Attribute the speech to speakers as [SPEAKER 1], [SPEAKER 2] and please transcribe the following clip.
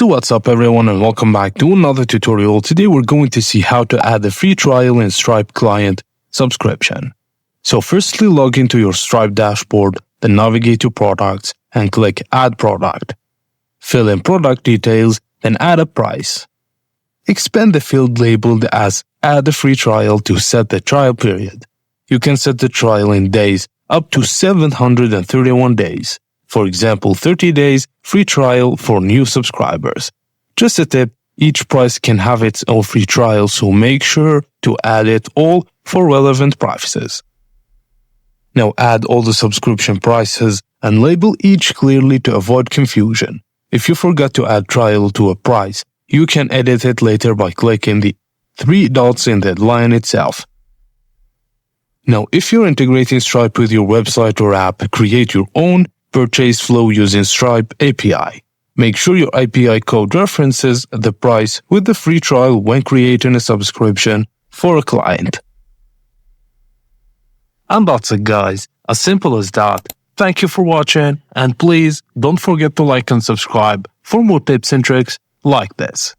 [SPEAKER 1] So what's up everyone and welcome back to another tutorial. Today we're going to see how to add a free trial in Stripe client subscription. So firstly log into your Stripe dashboard, then navigate to products and click add product. Fill in product details, then add a price. Expand the field labeled as add a free trial to set the trial period. You can set the trial in days up to 731 days. For example, 30 days free trial for new subscribers. Just a tip, each price can have its own free trial, so make sure to add it all for relevant prices. Now add all the subscription prices and label each clearly to avoid confusion. If you forgot to add trial to a price, you can edit it later by clicking the three dots in the line itself. Now if you're integrating Stripe with your website or app, create your own purchase flow using Stripe API. Make sure your API code references the price with the free trial when creating a subscription for a client. And that's it guys, as simple as that. Thank you for watching and please don't forget to like and subscribe for more tips and tricks like this.